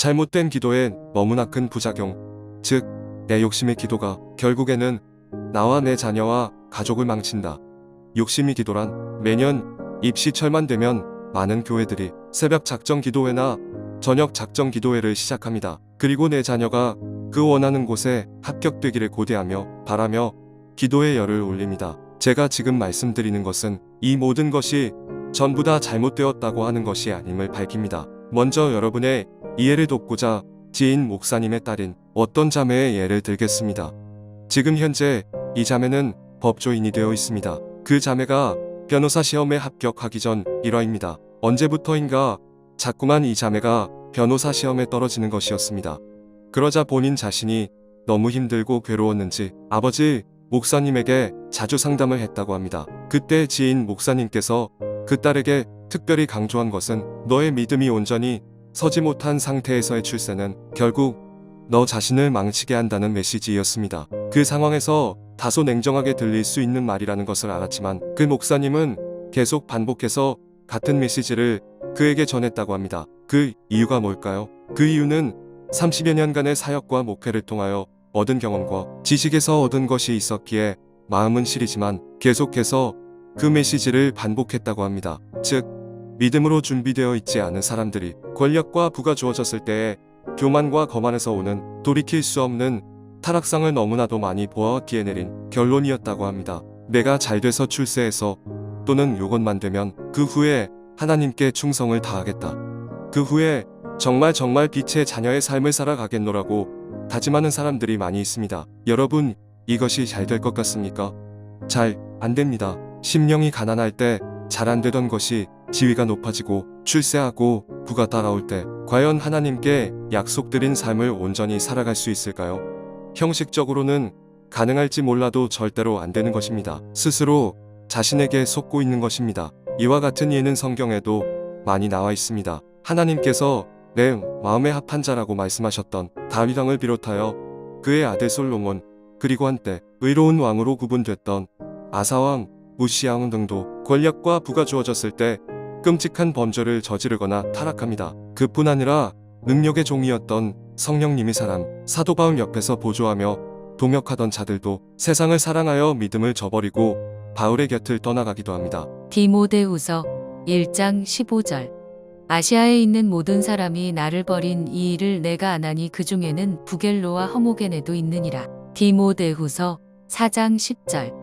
잘못된 기도에 너무나 큰 부작용, 즉 내 욕심의 기도가 결국에는 나와 내 자녀와 가족을 망친다. 욕심이 기도란 매년 입시철만 되면 많은 교회들이 새벽 작정 기도회나 저녁 작정 기도회를 시작합니다. 그리고 내 자녀가 그 원하는 곳에 합격되기를 고대하며 바라며 기도의 열을 올립니다. 제가 지금 말씀드리는 것은 이 모든 것이 전부 다 잘못되었다고 하는 것이 아님을 밝힙니다. 먼저 여러분의 이해를 돕고자 지인 목사님의 딸인 어떤 자매의 예를 들겠습니다. 지금 현재 이 자매는 법조인이 되어 있습니다. 그 자매가 변호사 시험에 합격하기 전 일화입니다. 언제부터인가 자꾸만 이 자매가 변호사 시험에 떨어지는 것이었습니다. 그러자 본인 자신이 너무 힘들고 괴로웠는지 아버지 목사님에게 자주 상담을 했다고 합니다. 그때 지인 목사님께서 그 딸에게 특별히 강조한 것은 너의 믿음이 온전히 서지 못한 상태에서의 출세는 결국 너 자신을 망치게 한다는 메시지였습니다. 그 상황에서 다소 냉정하게 들릴 수 있는 말이라는 것을 알았지만 그 목사님은 계속 반복해서 같은 메시지를 그에게 전했다고 합니다. 그 이유가 뭘까요? 그 이유는 30여 년간의 사역과 목회를 통하여 얻은 경험과 지식에서 얻은 것이 있었기에 마음은 시리지만 계속해서 그 메시지를 반복했다고 합니다. 즉 믿음으로 준비되어 있지 않은 사람들이 권력과 부가 주어졌을 때에 교만과 거만에서 오는 돌이킬 수 없는 타락상을 너무나도 많이 보아왔기에 내린 결론이었다고 합니다. 내가 잘돼서 출세해서 또는 요것만 되면 그 후에 하나님께 충성을 다하겠다. 그 후에 정말 빛의 자녀의 삶을 살아가겠노라고 다짐하는 사람들이 많이 있습니다. 여러분, 이것이 잘 될 것 같습니까? 잘 안 됩니다. 심령이 가난할 때 잘 안 되던 것이 지위가 높아지고 출세하고 부가 따라올 때 과연 하나님께 약속드린 삶을 온전히 살아갈 수 있을까요? 형식적으로는 가능할지 몰라도 절대로 안 되는 것입니다. 스스로 자신에게 속고 있는 것입니다. 이와 같은 예는 성경에도 많이 나와 있습니다. 하나님께서 내 마음에 합한 자라고 말씀하셨던 다윗 왕을 비롯하여 그의 아들 솔로몬, 그리고 한때 의로운 왕으로 구분됐던 아사 왕, 우시야 왕 등도 권력과 부가 주어졌을 때 끔찍한 범죄를 저지르거나 타락합니다. 그뿐 아니라 능력의 종이었던 성령님의 사람 사도 바울 옆에서 보조하며 동역하던 자들도 세상을 사랑하여 믿음을 저버리고 바울의 곁을 떠나가기도 합니다. 디모데후서 1장 15절. 아시아에 있는 모든 사람이 나를 버린 이 일을 내가 아나니 그 중에는 부겔로와 허모게네도 있느니라. 디모데후서 4장 10절.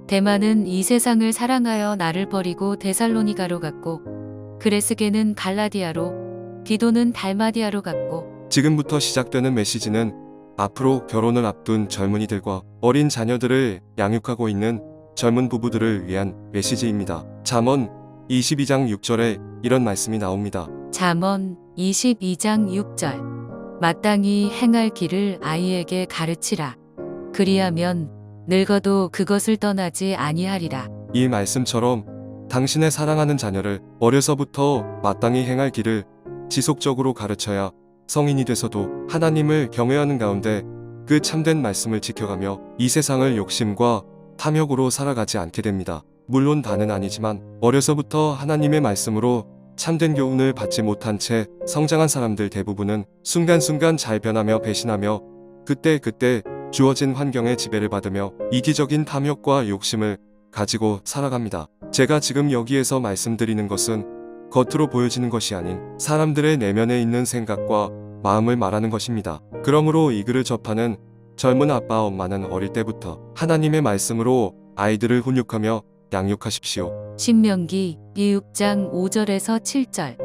데마는 이 세상을 사랑하여 나를 버리고 데살로니가로 갔고 그레스게는 갈라디아로 디도는 달마디아로 갔고. 지금부터 시작되는 메시지는 앞으로 결혼을 앞둔 젊은이들과 어린 자녀들을 양육하고 있는 젊은 부부들을 위한 메시지입니다. 잠언 22장 6절에 이런 말씀이 나옵니다. 잠언 22장 6절. 마땅히 행할 길을 아이에게 가르치라. 그리하면 늙어도 그것을 떠나지 아니하리라. 이 말씀처럼 당신의 사랑하는 자녀를 어려서부터 마땅히 행할 길을 지속적으로 가르쳐야 성인이 돼서도 하나님을 경외하는 가운데 그 참된 말씀을 지켜가며 이 세상을 욕심과 탐욕으로 살아가지 않게 됩니다. 물론 다는 아니지만 어려서부터 하나님의 말씀으로 참된 교훈을 받지 못한 채 성장한 사람들 대부분은 순간순간 잘 변하며 배신하며 그때 주어진 환경의 지배를 받으며 이기적인 탐욕과 욕심을 가지고 살아갑니다. 제가 지금 여기에서 말씀드리는 것은 겉으로 보여지는 것이 아닌 사람들의 내면에 있는 생각과 마음을 말하는 것입니다. 그러므로 이 글을 접하는 젊은 아빠 엄마는 어릴 때부터 하나님의 말씀으로 아이들을 훈육하며 양육하십시오. 신명기 6장 5절에서 7절.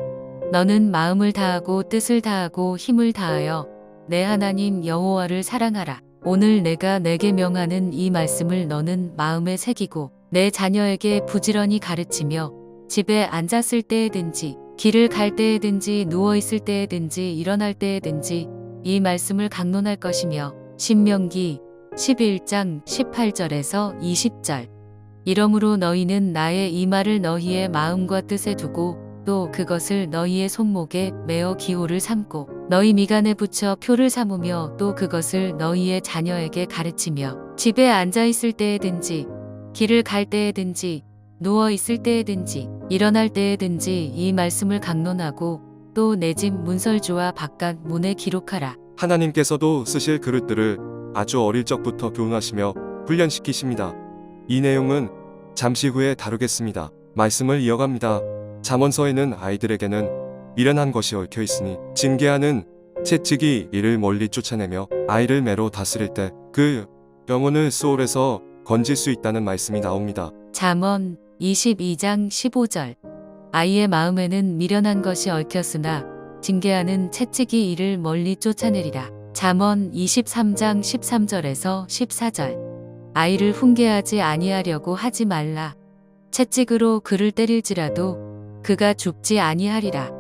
너는 마음을 다하고 뜻을 다하고 힘을 다하여 내 하나님 여호와를 사랑하라. 오늘 내가 내게 명하는 이 말씀을 너는 마음에 새기고 내 자녀에게 부지런히 가르치며 집에 앉았을 때에든지 길을 갈 때에든지 누워있을 때에든지 일어날 때에든지 이 말씀을 강론할 것이며. 신명기 11장 18절에서 20절. 이러므로 너희는 나의 이 말을 너희의 마음과 뜻에 두고 또 그것을 너희의 손목에 메어 기호를 삼고 너희 미간에 붙여 표를 삼으며 또 그것을 너희의 자녀에게 가르치며 집에 앉아있을 때에든지 길을 갈 때에든지 누워있을 때에든지 일어날 때에든지 이 말씀을 강론하고 또 내 집 문설주와 바깥 문에 기록하라. 하나님께서도 쓰실 그릇들을 아주 어릴 적부터 교훈하시며 훈련시키십니다. 이 내용은 잠시 후에 다루겠습니다. 말씀을 이어갑니다. 잠언서에는 아이들에게는 미련한 것이 얽혀 있으니 징계하는 채찍이 이를 멀리 쫓아내며 아이를 매로 다스릴 때 그 영혼을 수올에서 건질 수 있다는 말씀이 나옵니다. 잠언 22장 15절. 아이의 마음에는 미련한 것이 얽혔으나 징계하는 채찍이 이를 멀리 쫓아내리라. 잠언 23장 13절에서 14절. 아이를 훈계하지 아니하려고 하지 말라. 채찍으로 그를 때릴지라도 그가 죽지 아니하리라.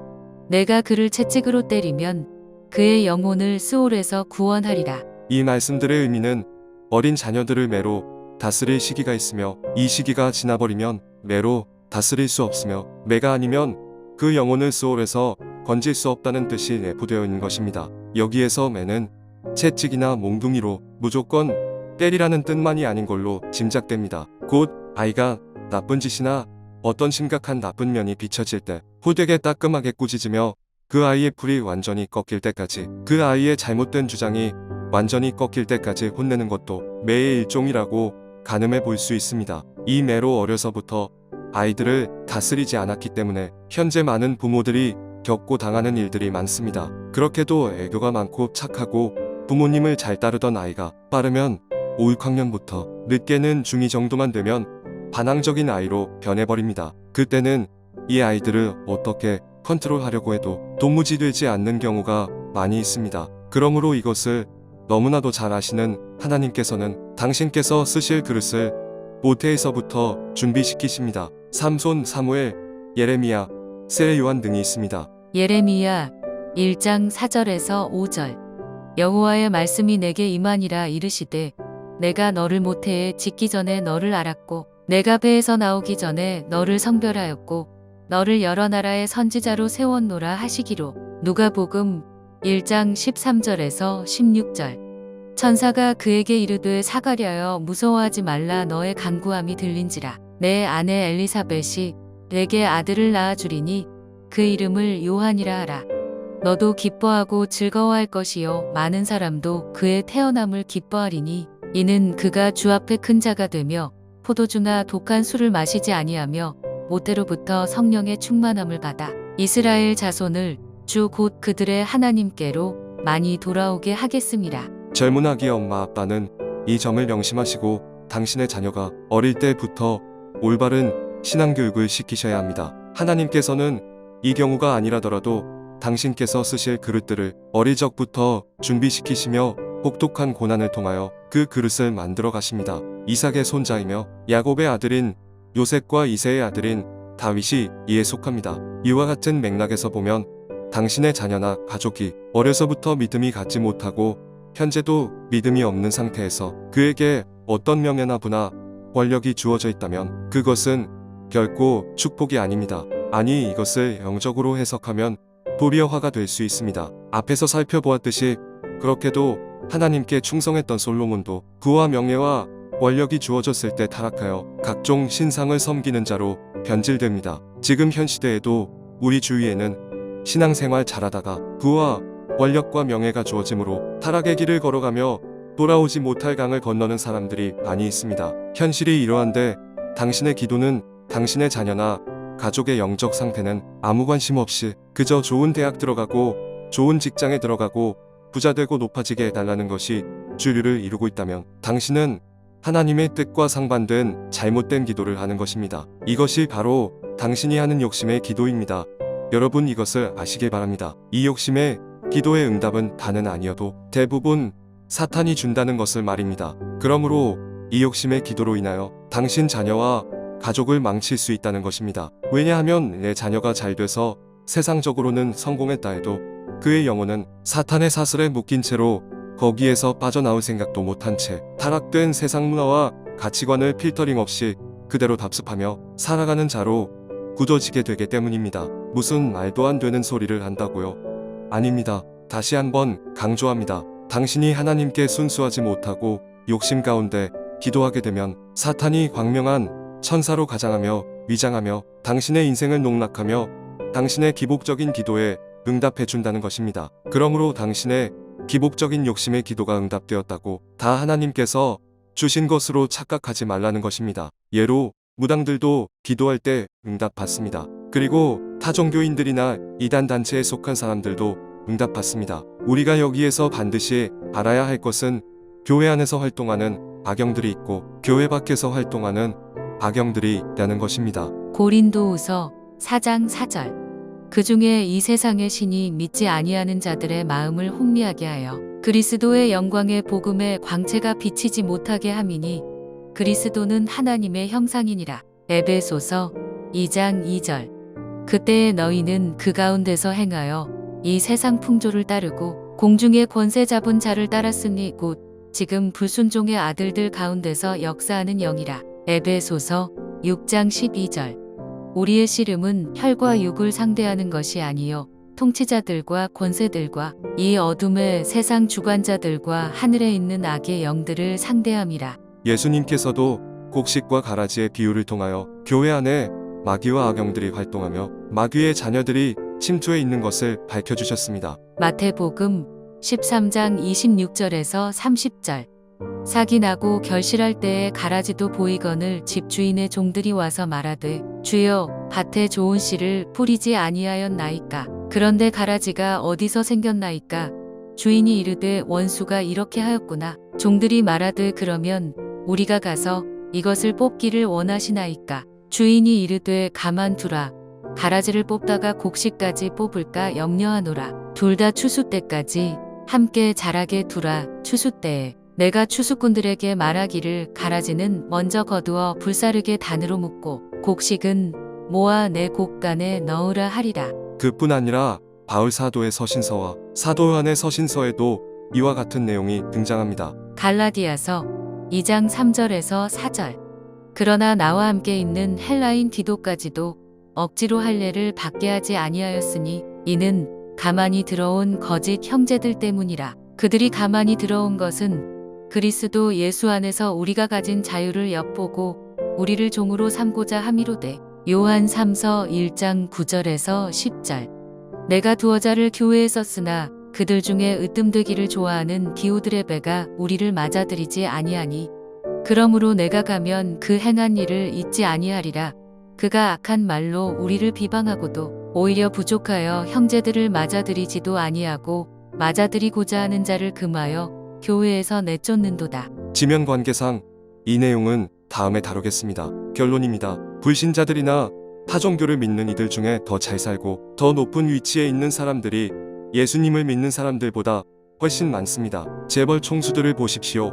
내가 그를 채찍으로 때리면 그의 영혼을 스올에서 구원하리라. 이 말씀들의 의미는 어린 자녀들을 매로 다스릴 시기가 있으며 이 시기가 지나버리면 매로 다스릴 수 없으며 매가 아니면 그 영혼을 스올에서 건질 수 없다는 뜻이 내포되어 있는 것입니다. 여기에서 매는 채찍이나 몽둥이로 무조건 때리라는 뜻만이 아닌 걸로 짐작됩니다. 곧 아이가 나쁜 짓이나 어떤 심각한 나쁜 면이 비춰질 때 호되게 따끔하게 꾸짖으며 그 아이의 풀이 완전히 꺾일 때까지, 그 아이의 잘못된 주장이 완전히 꺾일 때까지 혼내는 것도 매의 일종이라고 가늠해 볼 수 있습니다. 이 매로 어려서부터 아이들을 다스리지 않았기 때문에 현재 많은 부모들이 겪고 당하는 일들이 많습니다. 그렇게도 애교가 많고 착하고 부모님을 잘 따르던 아이가 빠르면 5, 6학년부터 늦게는 중2 정도만 되면 반항적인 아이로 변해버립니다. 그때는 이 아이들을 어떻게 컨트롤하려고 해도 도무지 되지 않는 경우가 많이 있습니다. 그러므로 이것을 너무나도 잘 아시는 하나님께서는 당신께서 쓰실 그릇을 모태에서부터 준비시키십니다. 삼손, 사무엘, 예레미야, 세 요한 등이 있습니다. 예레미야 1장 4절에서 5절. 여호와의 말씀이 내게 임하니라. 이르시되 내가 너를 모태에 짓기 전에 너를 알았고 내가 배에서 나오기 전에 너를 성별하였고 너를 여러 나라의 선지자로 세웠노라 하시기로. 누가복음 1장 13절에서 16절. 천사가 그에게 이르되 사가랴여 무서워하지 말라. 너의 간구함이 들린지라. 내 아내 엘리사벳이 내게 아들을 낳아 주리니 그 이름을 요한이라 하라. 너도 기뻐하고 즐거워할 것이요 많은 사람도 그의 태어남을 기뻐하리니 이는 그가 주 앞에 큰 자가 되며 포도주나 독한 술을 마시지 아니하며 모태로부터 성령의 충만함을 받아 이스라엘 자손을 주 곧 그들의 하나님께로 많이 돌아오게 하겠습니다. 젊은 아기 엄마 아빠는 이 점을 명심하시고 당신의 자녀가 어릴 때부터 올바른 신앙교육을 시키셔야 합니다. 하나님께서는 이 경우가 아니라더라도 당신께서 쓰실 그릇들을 어릴 적부터 준비시키시며 혹독한 고난을 통하여 그 그릇을 만들어 가십니다. 이삭의 손자이며 야곱의 아들인 요셉과 이새의 아들인 다윗이 이에 속합니다. 이와 같은 맥락에서 보면 당신의 자녀나 가족이 어려서부터 믿음이 갖지 못하고 현재도 믿음이 없는 상태에서 그에게 어떤 명예나 부나 권력이 주어져 있다면 그것은 결코 축복이 아닙니다. 아니, 이것을 영적으로 해석하면 도리어 화가 될 수 있습니다. 앞에서 살펴보았듯이 그렇게도 하나님께 충성했던 솔로몬도 부와 명예와 권력이 주어졌을 때 타락하여 각종 신상을 섬기는 자로 변질됩니다. 지금 현 시대에도 우리 주위에는 신앙생활 잘하다가 부와 권력과 명예가 주어짐으로 타락의 길을 걸어가며 돌아오지 못할 강을 건너는 사람들이 많이 있습니다. 현실이 이러한데 당신의 기도는 당신의 자녀나 가족의 영적 상태는 아무 관심 없이 그저 좋은 대학 들어가고 좋은 직장에 들어가고 부자되고 높아지게 해달라는 것이 주류를 이루고 있다면 당신은 하나님의 뜻과 상반된 잘못된 기도를 하는 것입니다. 이것이 바로 당신이 하는 욕심의 기도입니다. 여러분, 이것을 아시길 바랍니다. 이 욕심의 기도의 응답은 다는 아니어도 대부분 사탄이 준다는 것을 말입니다. 그러므로 이 욕심의 기도로 인하여 당신 자녀와 가족을 망칠 수 있다는 것입니다. 왜냐하면 내 자녀가 잘 돼서 세상적으로는 성공했다 해도 그의 영혼은 사탄의 사슬에 묶인 채로 거기에서 빠져나올 생각도 못한 채 타락된 세상 문화와 가치관을 필터링 없이 그대로 답습하며 살아가는 자로 굳어지게 되기 때문입니다. 무슨 말도 안 되는 소리를 한다고요? 아닙니다. 다시 한번 강조합니다. 당신이 하나님께 순수하지 못하고 욕심 가운데 기도하게 되면 사탄이 광명한 천사로 가장하며 위장하며 당신의 인생을 농락하며 당신의 기복적인 기도에 응답해 준다는 것입니다. 그러므로 당신의 기복적인 욕심의 기도가 응답되었다고 다 하나님께서 주신 것으로 착각하지 말라는 것입니다. 예로 무당들도 기도할 때 응답받습니다. 그리고 타종교인들이나 이단 단체에 속한 사람들도 응답받습니다. 우리가 여기에서 반드시 알아야 할 것은 교회 안에서 활동하는 악영들이 있고 교회 밖에서 활동하는 악영들이 있다는 것입니다. 고린도후서 4장 4절. 그 중에 이 세상의 신이 믿지 아니하는 자들의 마음을 혼미하게 하여 그리스도의 영광의 복음의 광채가 비치지 못하게 함이니 그리스도는 하나님의 형상이니라. 에베소서 2장 2절. 그때에 너희는 그 가운데서 행하여 이 세상 풍조를 따르고 공중의 권세 잡은 자를 따랐으니 곧 지금 불순종의 아들들 가운데서 역사하는 영이라. 에베소서 6장 12절. 우리의 씨름은 혈과 육을 상대하는 것이 아니요 통치자들과 권세들과 이 어둠의 세상 주관자들과 하늘에 있는 악의 영들을 상대함이라. 예수님께서도 곡식과 가라지의 비유를 통하여 교회 안에 마귀와 악영들이 활동하며 마귀의 자녀들이 침투해 있는 것을 밝혀주셨습니다. 마태복음 13장 26절에서 30절. 사기나고 결실할 때에 가라지도 보이거늘 집주인의 종들이 와서 말하되 주여 밭에 좋은 씨를 뿌리지 아니하였나이까. 그런데 가라지가 어디서 생겼나이까. 주인이 이르되 원수가 이렇게 하였구나. 종들이 말하되 그러면 우리가 가서 이것을 뽑기를 원하시나이까. 주인이 이르되 가만두라. 가라지를 뽑다가 곡식까지 뽑을까 염려하노라. 둘 다 추수 때까지 함께 자라게 두라. 추수 때에 내가 추수꾼들에게 말하기를 가라지는 먼저 거두어 불사르게 단으로 묶고 곡식은 모아 내 곡간에 넣으라 하리라. 그뿐 아니라 바울 사도의 서신서와 사도 요한의 서신서에도 이와 같은 내용이 등장합니다. 갈라디아서 2장 3절에서 4절. 그러나 나와 함께 있는 헬라인 디도까지도 억지로 할례를 받게 하지 아니하였으니 이는 가만히 들어온 거짓 형제들 때문이라. 그들이 가만히 들어온 것은 그리스도 예수 안에서 우리가 가진 자유를 엿보고 우리를 종으로 삼고자 함이로되. 요한 3서 1장 9절에서 10절. 내가 두어 자를 교회에 썼으나 그들 중에 으뜸되기를 좋아하는 디오드레베가 우리를 맞아들이지 아니하니 그러므로 내가 가면 그 행한 일을 잊지 아니하리라. 그가 악한 말로 우리를 비방하고도 오히려 부족하여 형제들을 맞아들이지도 아니하고 맞아들이고자 하는 자를 금하여 교회에서 내쫓는도다. 지면 관계상 이 내용은 다음에 다루겠습니다. 결론입니다. 불신자들이나 타종교를 믿는 이들 중에 더 잘 살고 더 높은 위치에 있는 사람들이 예수님을 믿는 사람들보다 훨씬 많습니다. 재벌 총수들을 보십시오.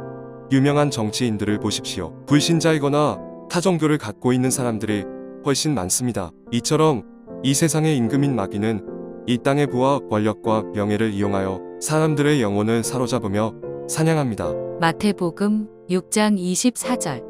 유명한 정치인들을 보십시오. 불신자이거나 타종교를 갖고 있는 사람들이 훨씬 많습니다. 이처럼 이 세상의 임금인 마귀는 이 땅의 부와 권력과 명예를 이용하여 사람들의 영혼을 사로잡으며 사냥합니다. 마태복음 6장 24절.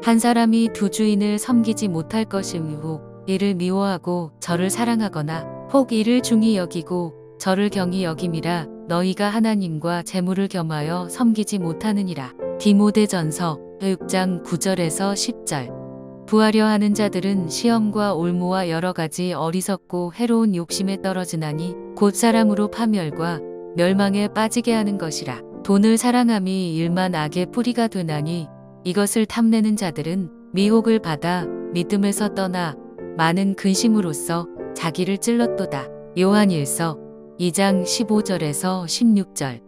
한 사람이 두 주인을 섬기지 못할 것이므로 이를 미워하고 저를 사랑하거나 혹 이를 중히 여기고 저를 경히 여김이라. 너희가 하나님과 재물을 겸하여 섬기지 못하느니라. 디모데전서 6장 9절에서 10절. 부하려 하는 자들은 시험과 올무와 여러 가지 어리석고 해로운 욕심에 떨어지나니 곧 사람으로 파멸과 멸망에 빠지게 하는 것이라. 돈을 사랑함이 일만 악의 뿌리가 되나니 이것을 탐내는 자들은 미혹을 받아 믿음에서 떠나 많은 근심으로써 자기를 찔렀도다. 요한일서 2장 15절에서 16절.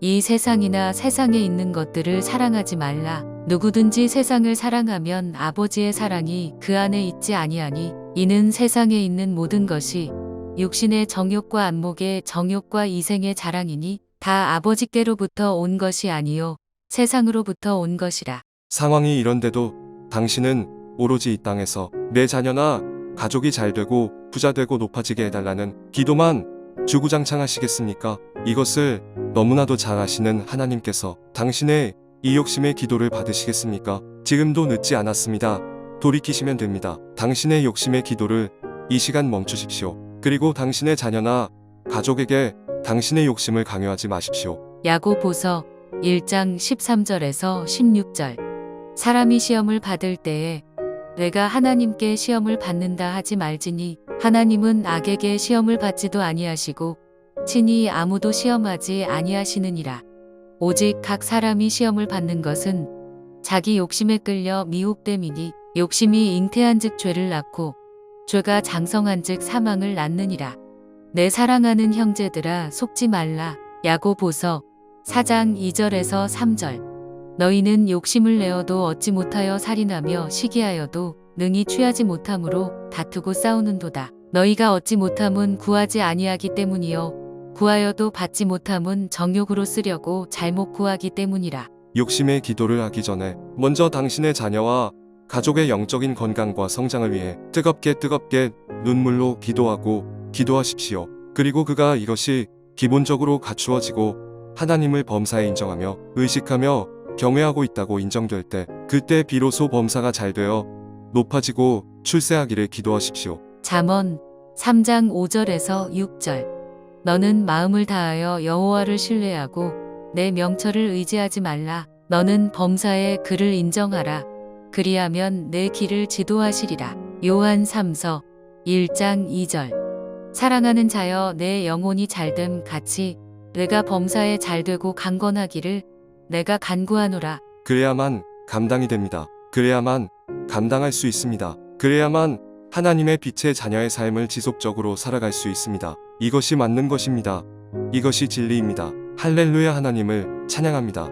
이 세상이나 세상에 있는 것들을 사랑하지 말라. 누구든지 세상을 사랑하면 아버지의 사랑이 그 안에 있지 아니하니 이는 세상에 있는 모든 것이 육신의 정욕과 안목의 정욕과 이생의 자랑이니 다 아버지께로부터 온 것이 아니요 세상으로부터 온 것이라. 상황이 이런데도 당신은 오로지 이 땅에서 내 자녀나 가족이 잘 되고 부자 되고 높아지게 해달라는 기도만 주구장창하시겠습니까? 이것을 너무나도 잘 아시는 하나님께서 당신의 이 욕심의 기도를 받으시겠습니까? 지금도 늦지 않았습니다. 돌이키시면 됩니다. 당신의 욕심의 기도를 이 시간 멈추십시오. 그리고 당신의 자녀나 가족에게 당신의 욕심을 강요하지 마십시오. 야고보서 1장 13절에서 16절. 사람이 시험을 받을 때에 내가 하나님께 시험을 받는다 하지 말지니 하나님은 악에게 시험을 받지도 아니하시고 친히 아무도 시험하지 아니하시느니라. 오직 각 사람이 시험을 받는 것은 자기 욕심에 끌려 미혹됨이니 욕심이 잉태한즉 죄를 낳고 죄가 장성한즉 사망을 낳느니라. 내 사랑하는 형제들아 속지 말라. 야고보서 4장 2절에서 3절. 너희는 욕심을 내어도 얻지 못하여 살인하며 시기하여도 능히 취하지 못함으로 다투고 싸우는도다. 너희가 얻지 못함은 구하지 아니하기 때문이요 구하여도 받지 못함은 정욕으로 쓰려고 잘못 구하기 때문이라. 욕심의 기도를 하기 전에 먼저 당신의 자녀와 가족의 영적인 건강과 성장을 위해 뜨겁게 눈물로 기도하십시오. 그리고 그가 이것이 기본적으로 갖추어지고 하나님을 범사에 인정하며 의식하며 경외하고 있다고 인정될 때 그때 비로소 범사가 잘 되어 높아지고 출세하기를 기도하십시오. 잠언 3장 5절에서 6절. 너는 마음을 다하여 여호와를 신뢰하고 내 명철을 의지하지 말라. 너는 범사에 그를 인정하라. 그리하면 내 길을 지도하시리라. 요한 3서 1장 2절. 사랑하는 자여 내 영혼이 잘됨 같이 내가 범사에 잘되고 강건하기를 내가 간구하노라. 그래야만 감당이 됩니다. 그래야만 감당할 수 있습니다. 그래야만 하나님의 빛의 자녀의 삶을 지속적으로 살아갈 수 있습니다. 이것이 맞는 것입니다. 이것이 진리입니다. 할렐루야. 하나님을 찬양합니다.